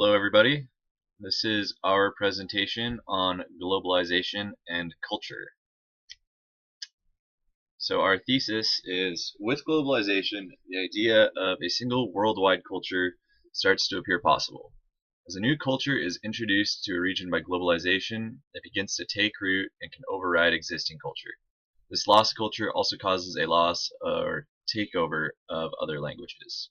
Hello, everybody. This is our presentation on globalization and culture. So our thesis is, with globalization, the idea of a single worldwide culture starts to appear possible. As a new culture is introduced to a region by globalization, it begins to take root and can override existing culture. This loss of culture also causes a loss or takeover of other languages.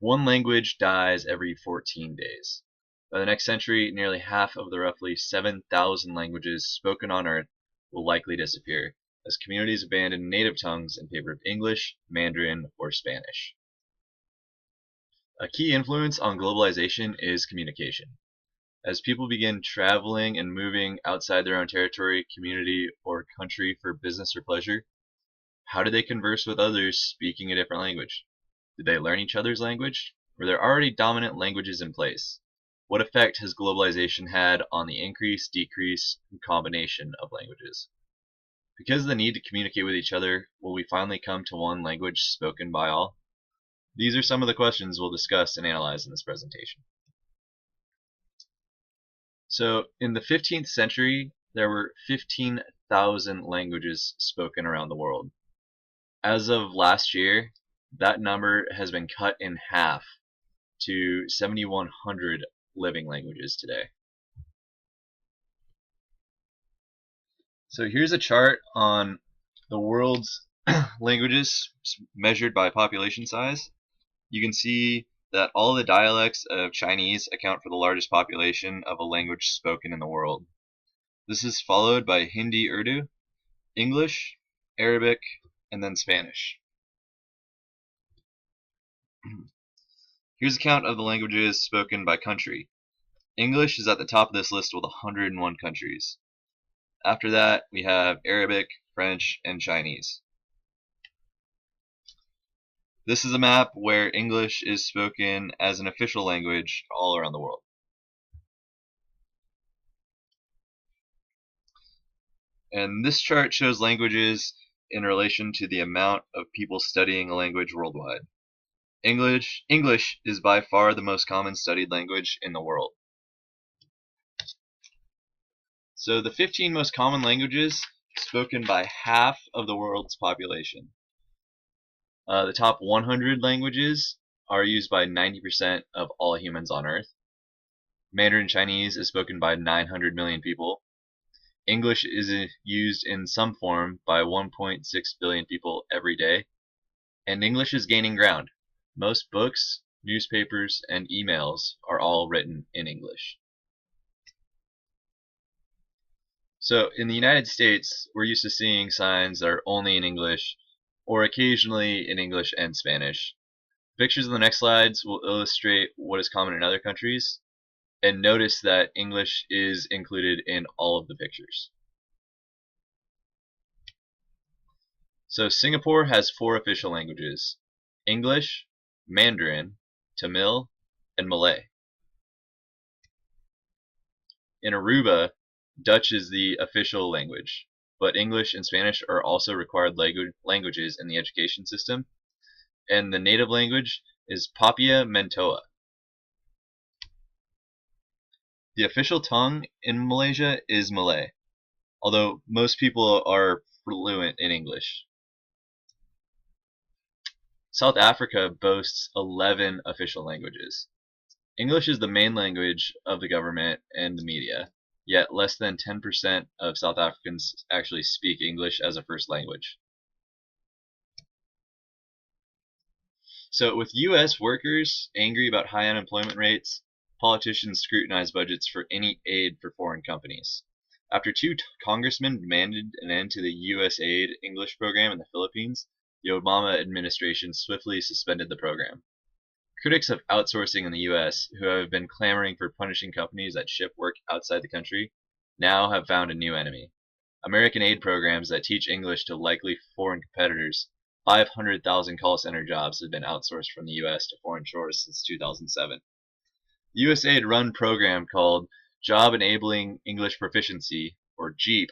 One language dies every 14 days. By the next century, nearly half of the roughly 7,000 languages spoken on Earth will likely disappear, as communities abandon native tongues in favor of English, Mandarin, or Spanish. A key influence on globalization is communication. As people begin traveling and moving outside their own territory, community, or country for business or pleasure, how do they converse with others speaking a different language? Did they learn each other's language? Were there already dominant languages in place? What effect has globalization had on the increase, decrease, and combination of languages? Because of the need to communicate with each other, will we finally come to one language spoken by all? These are some of the questions we'll discuss and analyze in this presentation. So, in the 15th century, there were 15,000 languages spoken around the world. As of last year, that number has been cut in half to 7,100 living languages today. So here's a chart on the world's languages measured by population size. You can see that all the dialects of Chinese account for the largest population of a language spoken in the world. This is followed by Hindi, Urdu, English, Arabic, and then Spanish. Here's a count of the languages spoken by country. English is at the top of this list with 101 countries. After that, we have Arabic, French, and Chinese. This is a map where English is spoken as an official language all around the world. And this chart shows languages in relation to the amount of people studying a language worldwide. English is by far the most common studied language in the world. So the 15 most common languages spoken by half of the world's population. The top 100 languages are used by 90% of all humans on Earth. Mandarin Chinese is spoken by 900 million people. English is used in some form by 1.6 billion people every day. And English is gaining ground. Most books, newspapers, and emails are all written in English. So in the United States, we're used to seeing signs that are only in English or occasionally in English and Spanish. Pictures on the next slides will illustrate what is common in other countries, and notice that English is included in all of the pictures. So Singapore has 4 official languages: English, Mandarin, Tamil, and Malay. In Aruba, Dutch is the official language, but English and Spanish are also required languages in the education system, and the native language is Papua Mentoa. The official tongue in Malaysia is Malay, although most people are fluent in English. South Africa boasts 11 official languages. English is the main language of the government and the media, yet less than 10% of South Africans actually speak English as a first language. So with US workers angry about high unemployment rates, politicians scrutinize budgets for any aid for foreign companies. After 2 congressmen demanded an end to the USAID English program in the Philippines, the Obama administration swiftly suspended the program. Critics of outsourcing in the US, who have been clamoring for punishing companies that ship work outside the country, now have found a new enemy. American aid programs that teach English to likely foreign competitors. 500,000 call center jobs have been outsourced from the US to foreign shores since 2007. The USAID-run program called Job Enabling English Proficiency, or JEEP,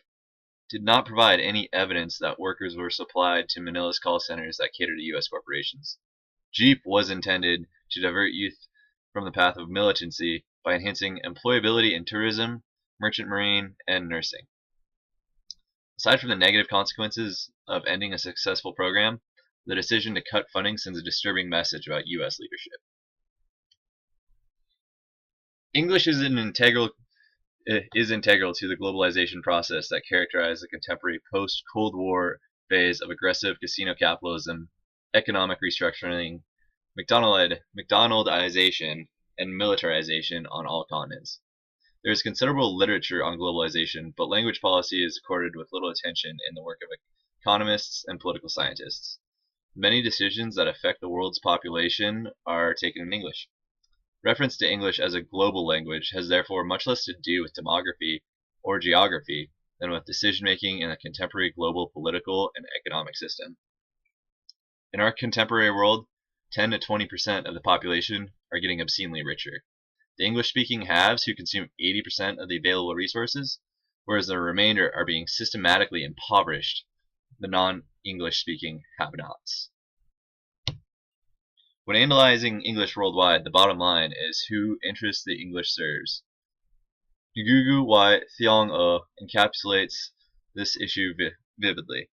did not provide any evidence that workers were supplied to Manila's call centers that cater to US corporations. JEEP was intended to divert youth from the path of militancy by enhancing employability in tourism, merchant marine, and nursing. Aside from the negative consequences of ending a successful program, the decision to cut funding sends a disturbing message about U.S. leadership. English is integral to the globalization process that characterized the contemporary post-Cold War phase of aggressive casino capitalism, economic restructuring, McDonaldization, and militarization on all continents. There is considerable literature on globalization, but language policy is accorded with little attention in the work of economists and political scientists. Many decisions that affect the world's population are taken in English. Reference to English as a global language has therefore much less to do with demography or geography than with decision-making in a contemporary global political and economic system. In our contemporary world, 10 to 20% of the population are getting obscenely richer. The English-speaking haves who consume 80% of the available resources, whereas the remainder are being systematically impoverished, the non-English speaking have-nots. When analyzing English worldwide, the bottom line is who interests the English serves. Ngugu wa Thiong'o encapsulates this issue vividly.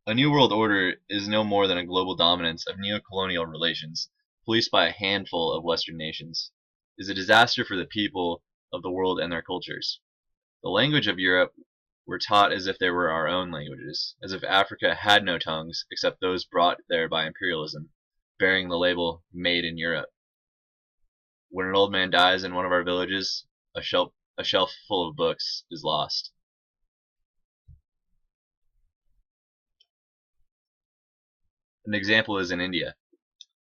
A new world order is no more than a global dominance of neo-colonial relations, policed by a handful of Western nations. It is a disaster for the people of the world and their cultures. The language of Europe were taught as if they were our own languages, as if Africa had no tongues except those brought there by imperialism, bearing the label "Made in Europe." When an old man dies in one of our villages, a shelf full of books is lost. An example is in India.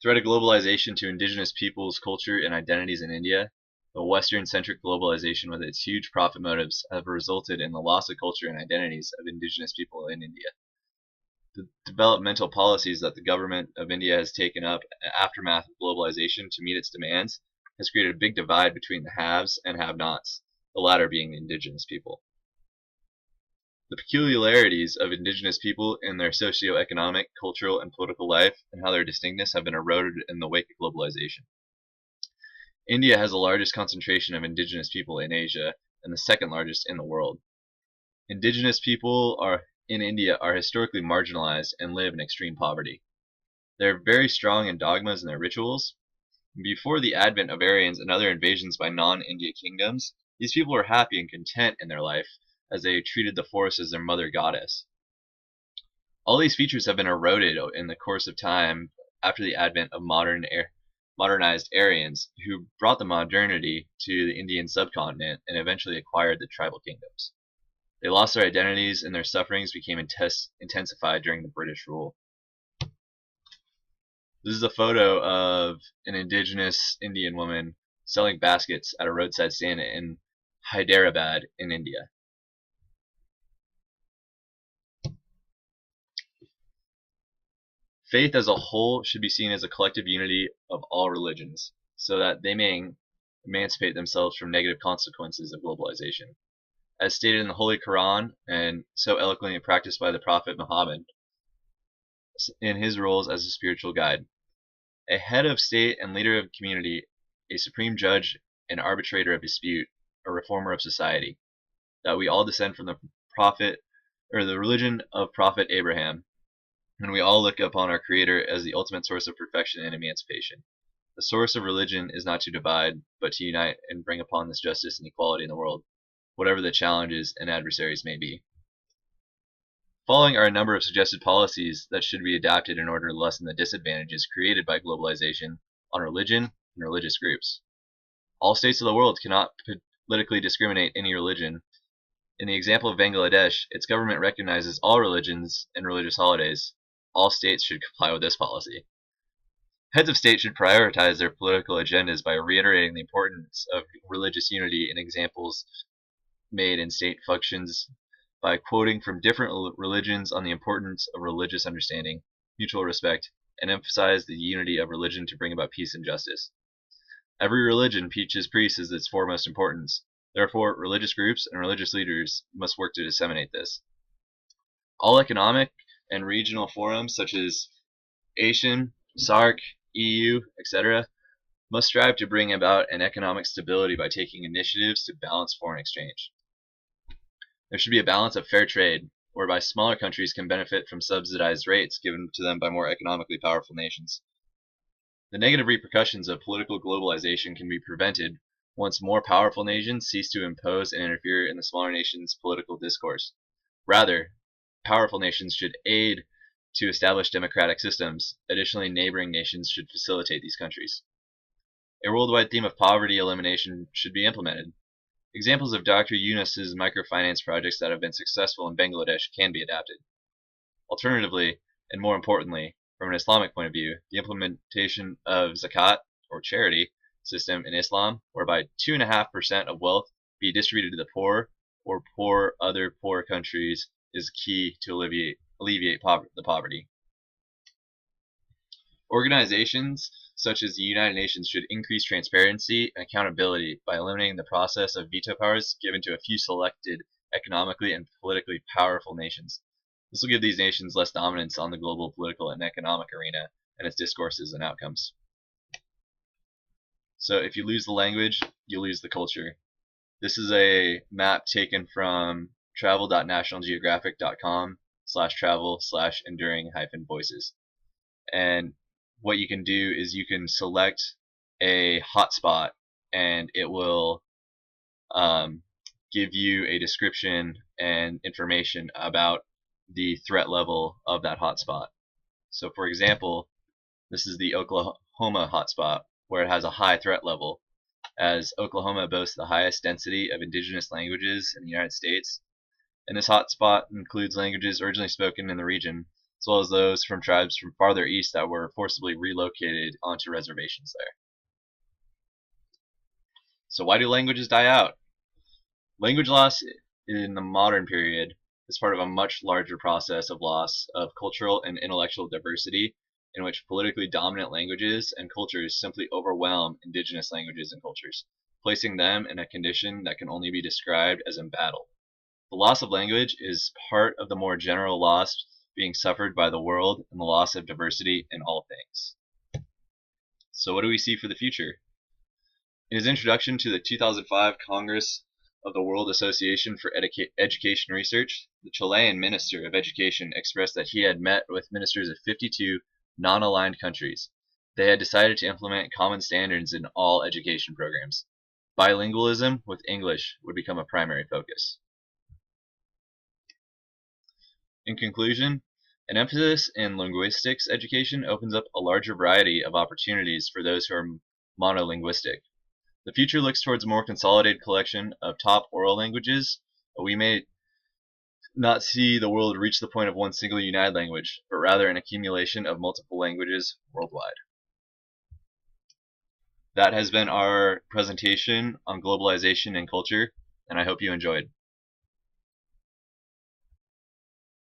Threat of globalization to indigenous peoples, culture, and identities in India, the Western-centric globalization with its huge profit motives have resulted in the loss of culture and identities of indigenous people in India. The developmental policies that the government of India has taken up in the aftermath of globalization to meet its demands has created a big divide between the haves and have-nots, the latter being the indigenous people. The peculiarities of indigenous people in their socio-economic, cultural, and political life and how their distinctness have been eroded in the wake of globalization. India has the largest concentration of indigenous people in Asia and the second largest in the world. Indigenous people in India are historically marginalized and live in extreme poverty. They are very strong in dogmas and their rituals. Before the advent of Aryans and other invasions by non-India kingdoms, these people were happy and content in their life as they treated the forest as their mother goddess. All these features have been eroded in the course of time after the advent of modernized Aryans, who brought the modernity to the Indian subcontinent and eventually acquired the tribal kingdoms. They lost their identities and their sufferings became intensified during the British rule. This is a photo of an indigenous Indian woman selling baskets at a roadside stand in Hyderabad in India. Faith as a whole should be seen as a collective unity of all religions, so that they may emancipate themselves from negative consequences of globalization. As stated in the Holy Quran and so eloquently practiced by the Prophet Muhammad in his roles as a spiritual guide. A head of state and leader of community, a supreme judge and arbitrator of dispute, a reformer of society. That we all descend from the religion of Prophet Abraham, and we all look upon our Creator as the ultimate source of perfection and emancipation. The source of religion is not to divide, but to unite and bring upon this justice and equality in the world, whatever the challenges and adversaries may be. Following are a number of suggested policies that should be adapted in order to lessen the disadvantages created by globalization on religion and religious groups. All states of the world cannot politically discriminate any religion. In the example of Bangladesh, its government recognizes all religions and religious holidays. All states should comply with this policy. Heads of state should prioritize their political agendas by reiterating the importance of religious unity in examples made in state functions, by quoting from different religions on the importance of religious understanding, mutual respect, and emphasize the unity of religion to bring about peace and justice. Every religion teaches priests as its foremost importance. Therefore, religious groups and religious leaders must work to disseminate this. All economic and regional forums such as ASEAN, SAARC, EU, etc., must strive to bring about an economic stability by taking initiatives to balance foreign exchange. There should be a balance of fair trade, whereby smaller countries can benefit from subsidized rates given to them by more economically powerful nations. The negative repercussions of political globalization can be prevented once more powerful nations cease to impose and interfere in the smaller nations' political discourse. Rather, powerful nations should aid to establish democratic systems. Additionally, neighboring nations should facilitate these countries. A worldwide theme of poverty elimination should be implemented. Examples of Dr. Yunus's microfinance projects that have been successful in Bangladesh can be adapted. Alternatively, and more importantly, from an Islamic point of view, the implementation of zakat, or charity, system in Islam, whereby 2.5% of wealth be distributed to the poor or other poor countries, is key to alleviate the poverty. Organizations such as the United Nations should increase transparency and accountability by eliminating the process of veto powers given to a few selected economically and politically powerful nations. This will give these nations less dominance on the global political and economic arena and its discourses and outcomes. So if you lose the language, you lose the culture. This is a map taken from travel.nationalgeographic.com/travel/enduring-voices. And what you can do is you can select a hotspot and it will give you a description and information about the threat level of that hotspot. So for example, this is the Oklahoma hotspot where it has a high threat level, as Oklahoma boasts the highest density of indigenous languages in the United States, and this hotspot includes languages originally spoken in the region, as well as those from tribes from farther east that were forcibly relocated onto reservations there. So why do languages die out? Language loss in the modern period is part of a much larger process of loss of cultural and intellectual diversity, in which politically dominant languages and cultures simply overwhelm indigenous languages and cultures, placing them in a condition that can only be described as embattled. The loss of language is part of the more general loss being suffered by the world and the loss of diversity in all things. So what do we see for the future? In his introduction to the 2005 Congress of the World Association for Education Research, the Chilean Minister of Education expressed that he had met with ministers of 52 non-aligned countries. They had decided to implement common standards in all education programs. Bilingualism with English would become a primary focus. In conclusion, an emphasis in linguistics education opens up a larger variety of opportunities for those who are monolinguistic. The future looks towards a more consolidated collection of top oral languages, but we may not see the world reach the point of one single united language, but rather an accumulation of multiple languages worldwide. That has been our presentation on globalization and culture, and I hope you enjoyed.